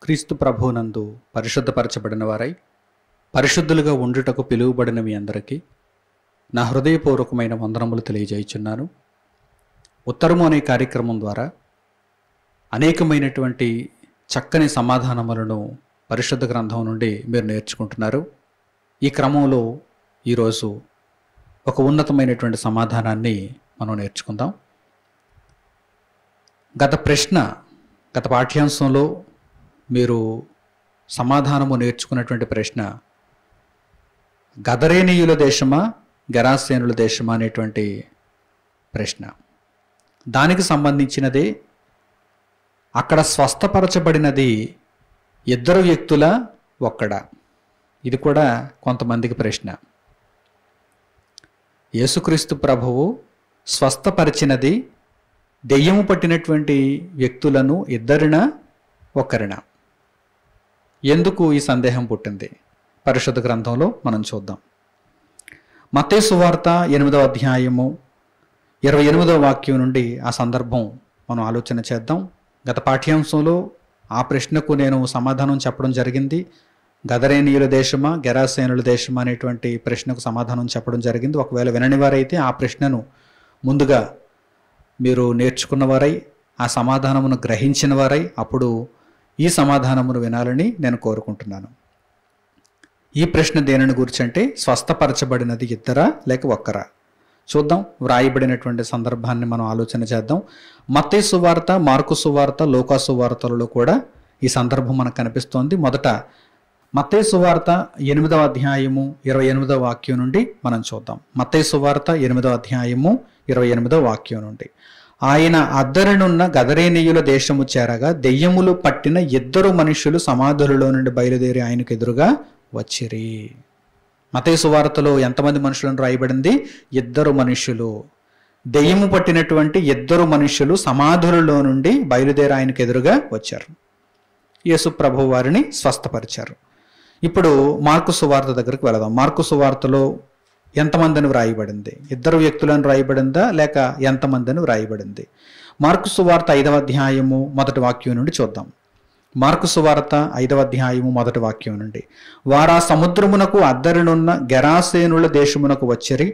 క్రీస్తు ప్రభువునందు పరిశుద్ధపరచబడిన వారై పరిశుద్ధులుగా ఉండుటకు పిలువబడిన మీ అందరికీ నా హృదయపూర్వకమైన వందనములు తెలియజేయుచున్నాను. ఉత్తరము అనే కార్యక్రమం ద్వారా అనేకమైనటువంటి చక్కని సమాధానములను పరిశుద్ధ గ్రంథం నుండి మీరు నేర్చుకుంటున్నారు. ఈ క్రమంలో ఈరోజు ఒక ఉన్నతమైనటువంటి సమాధానాన్ని మనం నేర్చుకుందాం. గత పాఠ్యాంశంలో మీరు సమాధానము నేర్చుకున్నటువంటి ప్రశ్న గదరేనీయుల దేశమా గెరాసేనుల దేశమా అనేటువంటి ప్రశ్న. దానికి సంబంధించినదే అక్కడ స్వస్థపరచబడినది ఇద్దరు వ్యక్తుల ఒక్కడా? ఇది కూడా కొంతమందికి ప్రశ్న. యేసుక్రీస్తు ప్రభువు స్వస్థపరిచినది దెయ్యము పట్టినటువంటి వ్యక్తులను ఇద్దరినా ఒక్కరినా? ఎందుకు ఈ సందేహం పుట్టింది? పరిశుద్ధ గ్రంథంలో మనం చూద్దాం. మత్తయి సువార్త 8వ అధ్యాయము 28వ వాక్యం నుండి ఆ సందర్భం మనం ఆలోచన చేద్దాం. గత పాఠ్యాంశంలో ఆ ప్రశ్నకు నేను సమాధానం చెప్పడం జరిగింది. గదరేనీయుల దేశమా గెరాసేనుల దేశమా అనేటువంటి ప్రశ్నకు సమాధానం చెప్పడం జరిగింది. ఒకవేళ వినని వారైతే ఆ ప్రశ్నను ముందుగా మీరు నేర్చుకున్నవారై ఆ సమాధానమును గ్రహించిన వారై అప్పుడు ఈ సమాధానమును వినాలని నేను కోరుకుంటున్నాను. ఈ ప్రశ్న దేనిని గురించి అంటే స్వస్థపరచబడినది ఇద్దరా లేక ఒక్కరా? చూద్దాం. వ్రాయబడినటువంటి సందర్భాన్ని మనం ఆలోచన చేద్దాం. మత్తయి సువార్త, మార్కు సువార్త, లూకా సువార్తలలో కూడా ఈ సందర్భం మనకు కనిపిస్తోంది. మొదట మత్తయి సువార్త 8వ అధ్యాయము 28వ వాక్యం నుండి మనం చూద్దాం. మత్తయి సువార్త 8వ అధ్యాయము 28వ వాక్యం నుండి. ఆయన అద్దరినున్న గదరేనీయుల దేశము చేరగా దెయ్యములు పట్టిన ఇద్దరు మనుషులు సమాధులలో నుండి బయలుదేరి ఆయనకు ఎదురుగా వచ్చిరి. మత్తయి సువార్తలో ఎంతమంది మనుషులను రాయబడింది? ఇద్దరు మనుషులు. దెయ్యము పట్టినటువంటి ఇద్దరు మనుషులు సమాధులలో నుండి బయలుదేరి ఆయనకు ఎదురుగా వచ్చారు. యేసు ప్రభువు వారిని స్వస్థపరిచారు. ఇప్పుడు మార్కు సువార్త దగ్గరకు వెళదాం. మార్కు సువార్తలో ఎంతమందిని వ్రాయబడింది? ఇద్దరు వ్యక్తులను రాయబడిందా లేక ఎంతమందిని వ్రాయబడింది? మార్కు సువార్త 5వ అధ్యాయము 1వ వాక్యం నుండి చూద్దాం. మార్కు సువార్త 5వ అధ్యాయము 1వ వాక్యం నుండి. వారా సముద్రమునకు అద్దరినున్న గెరాసేనుల దేశమునకు వచ్చిరి.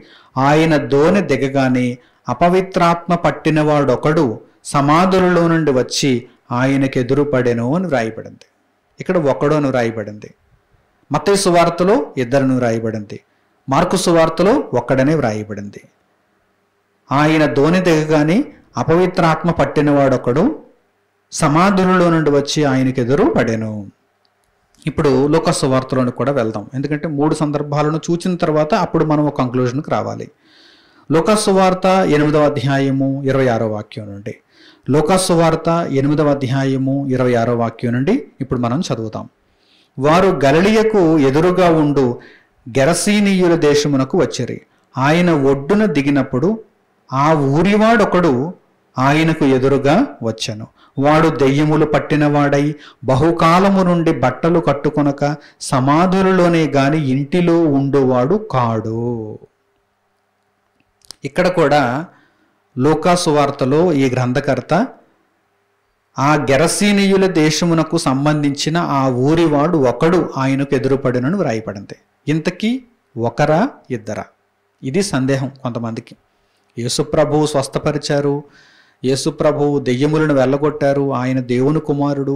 ఆయన దోణి దిగగానే అపవిత్రాత్మ పట్టినవాడొకడు సమాధులలో నుండి వచ్చి ఆయనకు ఎదురుపడెను అని వ్రాయబడింది. ఇక్కడ ఒకడు అని వ్రాయబడింది. మత్తయి సువార్తలో ఇద్దరును వ్రాయబడింది. మార్కు సువార్తలో ఒక్కడనే వ్రాయబడింది. ఆయన దోణి దిగగానే అపవిత్రాత్మ పట్టినవాడొకడు సమాధులలో నుండి వచ్చి ఆయనకు ఎదురు పడెను. ఇప్పుడు లూకా సువార్తలోని కూడా వెళ్దాం. ఎందుకంటే 3 సందర్భాలను చూచిన తర్వాత అప్పుడు మనం ఒక కంక్లూజన్కి రావాలి. లూకా సువార్త 8వ అధ్యాయము 26వ వాక్యం నుండి. లూకా సువార్త 8వ అధ్యాయము 26వ వాక్యం నుండి ఇప్పుడు మనం చదువుతాం. వారు గలిలయకు ఎదురుగా ఉండు గెరసీనీయుల దేశమునకు వచ్చిరి. ఆయన ఒడ్డున దిగినప్పుడు ఆ ఊరివాడొకడు ఆయనకు ఎదురుగా వచ్చెను. వాడు దెయ్యములు పట్టినవాడై బహుకాలము నుండి బట్టలు కట్టుకొనక సమాధులలోనే గాని ఇంటిలో ఉండువాడు కాడు. ఇక్కడ కూడా లూకా సువార్తలో ఈ గ్రంథకర్త ఆ గెరసీనీయుల దేశమునకు సంబంధించిన ఆ ఊరివాడు ఒకడు ఆయనకు ఎదురుపడినను వ్రాయబడింది. ఇంతకీ ఒకరా ఇద్దరా? ఇది సందేహం కొంతమందికి. యేసుప్రభువు స్వస్థపరిచారు, యేసుప్రభువు దెయ్యములను వెళ్ళగొట్టారు, ఆయన దేవుని కుమారుడు,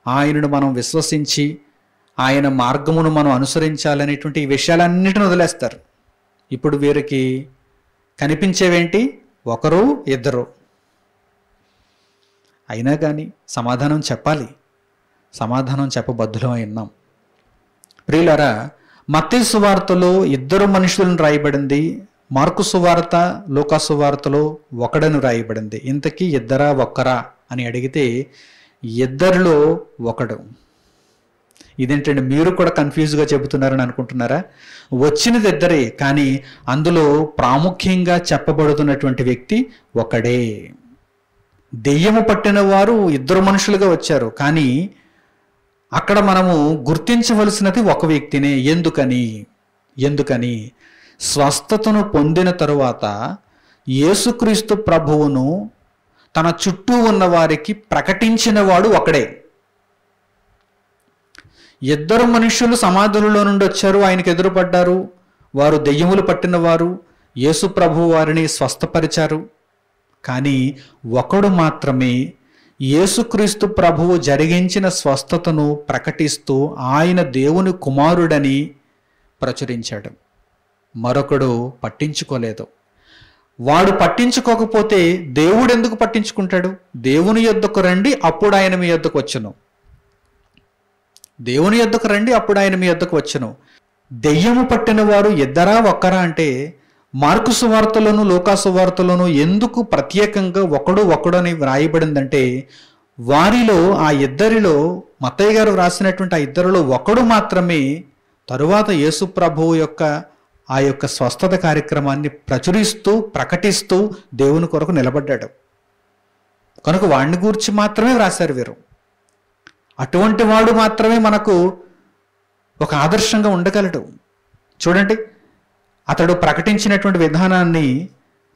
ఆయనను మనం విశ్వసించి ఆయన మార్గమును మనం అనుసరించాలనేటువంటి ఈ విషయాలన్నిటిని వదిలేస్తారు. ఇప్పుడు వీరికి కనిపించేవేంటి? ఒకరు ఇద్దరు. అయినా కానీ సమాధానం చెప్పాలి. సమాధానం చెప్పబద్ధులం అయినాం. ప్రియులారా, మత్తయి సువార్తలో ఇద్దరు మనుషులను రాయబడింది. మార్కు సువార్త, లూకా సువార్తలో ఒకడను రాయబడింది. ఇంతకీ ఇద్దరా ఒక్కరా అని అడిగితే ఇద్దరిలో ఒకడు. ఇదేంటండి మీరు కూడా కన్ఫ్యూజ్గా చెబుతున్నారని అనుకుంటున్నారా? వచ్చినది ఇద్దరే, కానీ అందులో ప్రాముఖ్యంగా చెప్పబడుతున్నటువంటి వ్యక్తి ఒకడే. దెయ్యము పట్టిన వారు ఇద్దరు మనుషులుగా వచ్చారు, కానీ అక్కడ మనము గుర్తించవలసినది ఒక వ్యక్తినే. ఎందుకని స్వస్థతను పొందిన తరువాత యేసుక్రీస్తు ప్రభువును తన చుట్టూ ఉన్న వారికి ప్రకటించిన వాడు ఒకడే. ఇద్దరు మనుష్యులు సమాధులలో నుండి వచ్చారు, ఆయనకు ఎదురుపడ్డారు. వారు దెయ్యములు పట్టిన వారు. యేసు ప్రభు వారిని స్వస్థపరిచారు. కానీ ఒకడు మాత్రమే యేసుక్రీస్తు ప్రభువు జరిగించిన స్వస్థతను ప్రకటిస్తూ ఆయన దేవుని కుమారుడని ప్రచురించాడు. మరొకడు పట్టించుకోలేదు. వాడు పట్టించుకోకపోతే దేవుడు ఎందుకు పట్టించుకుంటాడు? దేవుని యొద్దకు రండి, అప్పుడు ఆయన మీ యొద్దకు వచ్చును. దేవుని యొద్దకు రండి, అప్పుడు ఆయన మీ యొద్దకు వచ్చును. దెయ్యము పట్టిన వారు ఇద్దరా ఒక్కరా అంటే మార్కు సువార్తలోను లూకా సువార్తలోను ఎందుకు ప్రత్యేకంగా ఒకడు అని వ్రాయబడిందంటే, వారిలో ఆ ఇద్దరిలో మత్తయ్య గారు వ్రాసినటువంటి ఆ ఇద్దరిలో ఒకడు మాత్రమే తరువాత యేసు ప్రభువు యొక్క ఆ యొక్క స్వస్థత కార్యక్రమాన్ని ప్రచురిస్తూ ప్రకటిస్తూ దేవుని కొరకు నిలబడ్డాడు. కనుక వాడిని గూర్చి మాత్రమే వ్రాశారు వీరు. అటువంటి వాడు మాత్రమే మనకు ఒక ఆదర్శంగా ఉండగలడు. చూడండి, అతడు ప్రకటించినటువంటి విధానాన్ని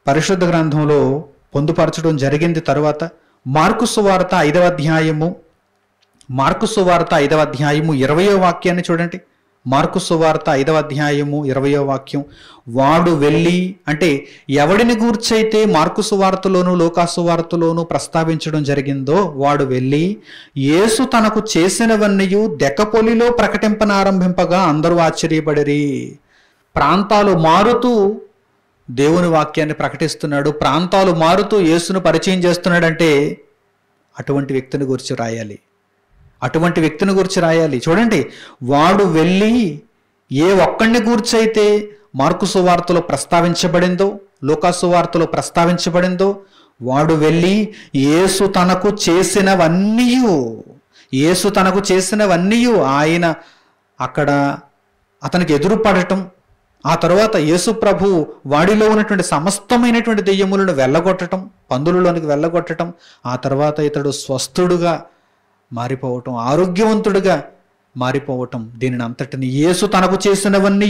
పరిశుద్ధ గ్రంథంలో పొందుపరచడం జరిగింది. తరువాత మార్కు సువార్త 5వ అధ్యాయము 20వ వాక్యాన్ని చూడండి. మార్కు సువార్త 5వ అధ్యాయము 20వ వాక్యం. వాడు వెళ్ళి, అంటే ఎవడిని గూర్చైతే మార్కు సువార్తలోను లూకా సువార్తలోను ప్రస్తావించడం జరిగిందో వాడు వెళ్ళి యేసు తనకు చేసినవన్నయు దెకపొలిలో ప్రకటింపనారంభింపగా అందరూ ఆశ్చర్యపడిరి. ప్రాంతాలు మారుతూ దేవుని వాక్యాన్ని ప్రకటిస్తున్నాడు, ప్రాంతాలు మారుతూ యేసును పరిచయం చేస్తున్నాడంటే అటువంటి వ్యక్తిని గురించి రాయాలి. చూడండి, వాడు వెళ్ళి ఏ ఒక్కడిని గూర్చైతే మార్కు సువార్తలో ప్రస్తావించబడిందో లూకా సువార్తలో ప్రస్తావించబడిందో వాడు వెళ్ళి యేసు తనకు చేసినవన్నీ ఆయన అక్కడ అతనికి ఎదురుపడటం, ఆ తర్వాత యేసు ప్రభు వాడిలో ఉన్నటువంటి సమస్తమైనటువంటి దెయ్యములను వెళ్ళగొట్టడం, పందులలోనికి వెళ్ళగొట్టడం, ఆ తర్వాత ఇతడు స్వస్థుడుగా మారిపోవటం, ఆరోగ్యవంతుడిగా మారిపోవటం, దీనిని అంతటిని యేసు తనకు చేసినవన్నీ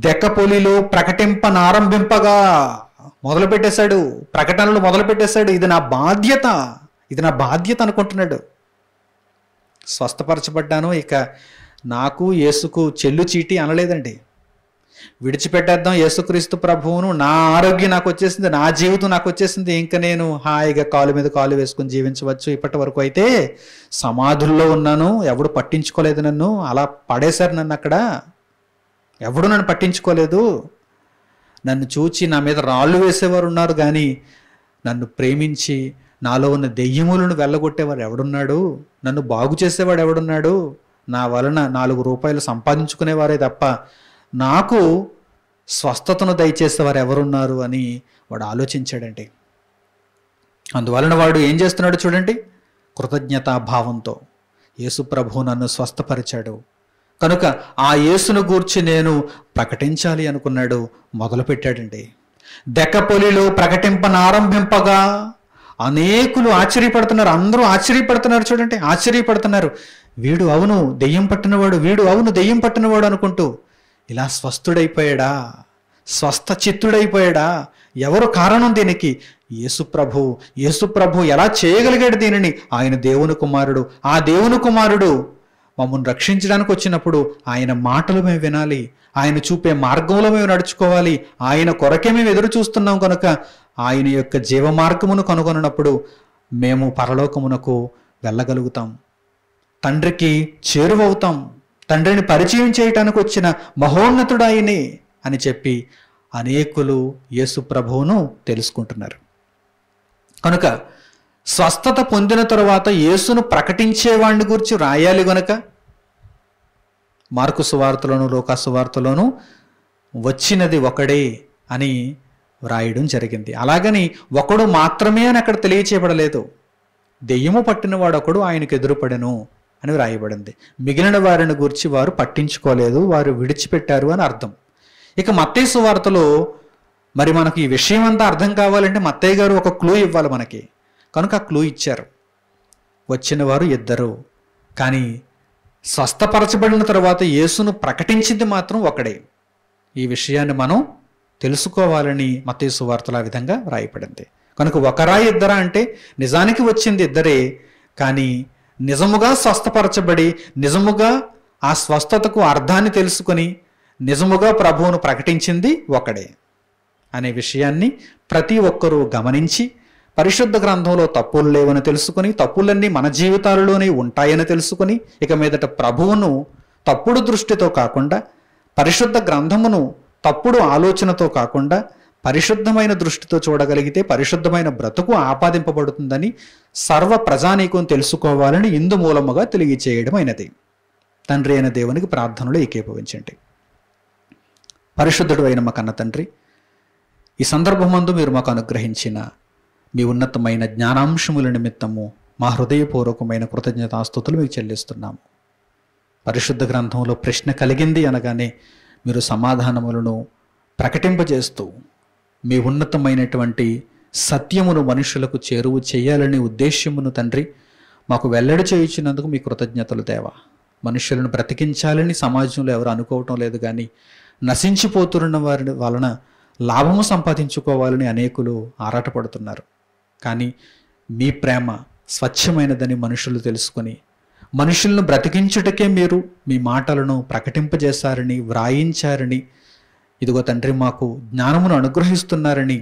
దెకపొలిలో ప్రకటింపనారంభింపగా మొదలుపెట్టేశాడు. ప్రకటనలు మొదలుపెట్టేశాడు. ఇది నా బాధ్యత అనుకుంటున్నాడు. స్వస్థపరచబడ్డాను, ఇక నాకు యేసుకు చెల్లు చీటి అనలేదండి. విడిచిపెట్టేద్దాం యేసుక్రీస్తు ప్రభువును, నా ఆరోగ్యం నాకు వచ్చేసింది, నా జీవితం నాకు వచ్చేసింది, ఇంకా నేను హాయిగా కాలు మీద కాలు వేసుకుని జీవించవచ్చు. ఇప్పటి వరకు అయితే సమాధుల్లో ఉన్నాను, ఎవడు పట్టించుకోలేదు నన్ను, అలా పడేశారు నన్ను అక్కడ, ఎవడు నన్ను పట్టించుకోలేదు. నన్ను చూచి నా మీద రాళ్ళు వేసేవారు ఉన్నారు, కానీ నన్ను ప్రేమించి నాలో ఉన్న దెయ్యములను వెళ్ళగొట్టేవాడు ఎవడున్నాడు? నన్ను బాగు చేసేవాడు ఎవడున్నాడు? నా వలన 4 రూపాయలు సంపాదించుకునేవారే తప్ప నాకు స్వస్థతను దయచేసేవారు ఎవరున్నారు అని వాడు ఆలోచించాడండి. అందువలన వాడు ఏం చేస్తున్నాడు చూడండి, కృతజ్ఞతాభావంతో యేసు ప్రభు నన్ను స్వస్థపరిచాడు కనుక ఆ యేసును గూర్చి నేను ప్రకటించాలి అనుకున్నాడు. మొదలుపెట్టాడండి. దెకపొలిలో ప్రకటింపనారంభింపగా అనేకులు ఆశ్చర్యపడుతున్నారు. అందరూ ఆశ్చర్యపడుతున్నారు. చూడండి, ఆశ్చర్యపడుతున్నారు. వీడు అవును దెయ్యం పట్టినవాడు అనుకుంటూ ఇలా స్వస్థుడైపోయాడా, స్వస్థ చిత్తుడైపోయాడా? ఎవరు కారణం దీనికి? యేసు ప్రభు ఎలా చేయగలిగాడు దీనిని? ఆయన దేవుని కుమారుడు. ఆ దేవుని కుమారుడు మమ్మల్ని రక్షించడానికి వచ్చినప్పుడు ఆయన మాటలు మేము వినాలి, ఆయన చూపే మార్గంలో మేము నడుచుకోవాలి. ఆయన కొరకే మేము ఎదురు చూస్తున్నాం కనుక ఆయన యొక్క జీవ మార్గమును కనుగొన్నప్పుడు మేము పరలోకమునకు వెళ్ళగలుగుతాం, తండ్రికి చేరువవుతాం, తండ్రిని పరిచయం చేయటానికి వచ్చిన మహోన్నతుడు ఆయనే అని చెప్పి అనేకులు యేసు ప్రభువును తెలుసుకుంటున్నారు. కనుక స్వస్థత పొందిన తరువాత యేసును ప్రకటించేవాడిని గురించి రాయాలి గనుక మార్కు సువార్తలోను లూకా సువార్తలోను వచ్చినది ఒకడే అని వ్రాయడం జరిగింది. అలాగని ఒకడు మాత్రమే అని అక్కడ తెలియచేయబడలేదు. దెయ్యము పట్టినవాడు ఒకడు ఆయనకు ఎదురుపడెను అని వ్రాయబడింది. మిగిలిన వారిని గురించి వారు పట్టించుకోలేదు, వారు విడిచిపెట్టారు అని అర్థం. ఇక మత్తయి సువార్తలో మరి మనకు ఈ విషయం అంతా అర్థం కావాలంటే మత్తయి గారు ఒక క్లూ ఇవ్వాలి మనకి. కనుక ఆ క్లూ ఇచ్చారు. వచ్చిన వారు ఇద్దరు, కానీ స్వస్థపరచబడిన తర్వాత యేసును ప్రకటించింది మాత్రం ఒకడే. ఈ విషయాన్ని మనం తెలుసుకోవాలని మత్తయి సువార్తలో ఆ విధంగా వ్రాయబడింది. కనుక ఒకరా ఇద్దరా అంటే నిజానికి వచ్చింది ఇద్దరే, కానీ నిజముగా స్వస్థపరచబడి నిజముగా ఆ స్వస్థతకు అర్థాన్ని తెలుసుకొని నిజముగా ప్రభువును ప్రకటించింది ఒకడే అనే విషయాన్ని ప్రతి ఒక్కరూ గమనించి, పరిశుద్ధ గ్రంథంలో తప్పులు లేవని తెలుసుకొని, తప్పులన్నీ మన జీవితాలలోనే ఉంటాయని తెలుసుకొని, ఇక మీదట ప్రభువును తప్పుడు దృష్టితో కాకుండా, పరిశుద్ధ గ్రంథమును తప్పుడు ఆలోచనతో కాకుండా పరిశుద్ధమైన దృష్టితో చూడగలిగితే పరిశుద్ధమైన బ్రతుకు ఆపాదింపబడుతుందని సర్వ ప్రజానీకం తెలుసుకోవాలని ఇందు మూలముగా తెలియచేయడం అయినది. తండ్రి అయిన దేవునికి ప్రార్థనలు ఏకీభవించండి. పరిశుద్ధుడు అయిన మా కన్న తండ్రి, ఈ సందర్భమందు మీరు మాకు అనుగ్రహించిన మీ ఉన్నతమైన జ్ఞానాంశముల నిమిత్తము మా హృదయపూర్వకమైన కృతజ్ఞతాస్తుతులు మీకు చెల్లిస్తున్నాము. పరిశుద్ధ గ్రంథంలో ప్రశ్న కలిగింది అనగానే మీరు సమాధానములను ప్రకటింపజేస్తూ మీ ఉన్నతమైనటువంటి సత్యమును మనుషులకు చేరువ చేయాలనే ఉద్దేశ్యమును తండ్రి మాకు వెల్లడి చేయించినందుకు మీ కృతజ్ఞతలు దేవా. మనుషులను బ్రతికించాలని సమాజంలో ఎవరు అనుకోవటం లేదు, కానీ నశించిపోతున్న వారి వలన లాభము సంపాదించుకోవాలని అనేకులు ఆరాటపడుతున్నారు. కానీ మీ ప్రేమ స్వచ్ఛమైనదని మనుషులు తెలుసుకొని మనుషులను బ్రతికించుటకే మీరు మీ మాటలను ప్రకటింపజేశారని, వ్రాయించారని, ఇదిగో తండ్రి మాకు జ్ఞానమును అనుగ్రహిస్తున్నారని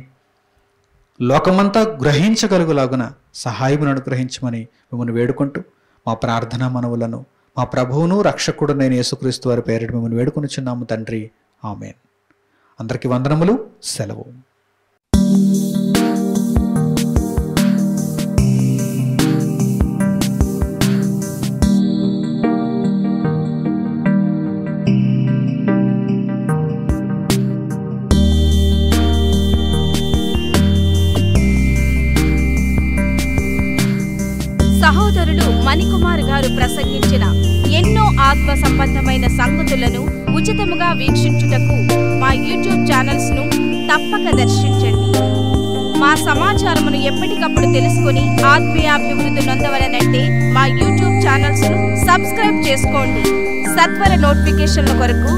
లోకమంతా గ్రహించగలుగులాగున సహాయమును అనుగ్రహించమని మిమ్మల్ని వేడుకుంటూ మా ప్రార్థనా మనవులను మా ప్రభువును రక్షకుడునైన యేసుక్రీస్తు వారి పేరిట మిమ్మల్ని వేడుకొనుచున్నాము తండ్రి. ఆమేన్. అందరికీ వందనములు. సెలవు. సహోదరులు మణికుమార్ గారు ప్రసంగించిన ఎన్నో ఆత్మ సంబంధమైన సంగతులను ఉచితముగా వీక్షించుటకు మా యూట్యూబ్ ఛానల్స్ ను తప్పక దర్శించండి. మా సమాచారమును ఎప్పటికప్పుడు తెలుసుకుని ఆత్మీయాభివృద్ధి నొందవలనంటే మా యూట్యూబ్ ఛానల్స్ ను సబ్స్క్రైబ్ చేసుకోండి. సత్వర నోటిఫికేషన్ల కొరకు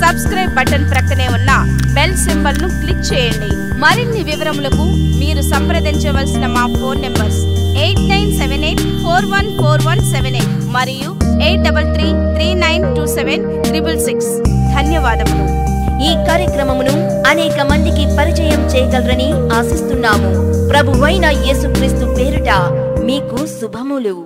సబ్స్క్రైబ్ బటన్ ప్రక్కనే ఉన్న బెల్ సింబల్ ను క్లిక్ చేయండి. మరిన్ని వివరములకు మీరు సంప్రదించవలసిన మా ఫోన్ నెంబర్స్ 8978414178 మరియు 8333927666. ధన్యవాదములు. ఈ కార్యక్రమమును అనేక మందికి పరిచయం చేయగలరని ఆశిస్తున్నాము. ప్రభువైన యేసుక్రీస్తు పేరిట మీకు శుభములు.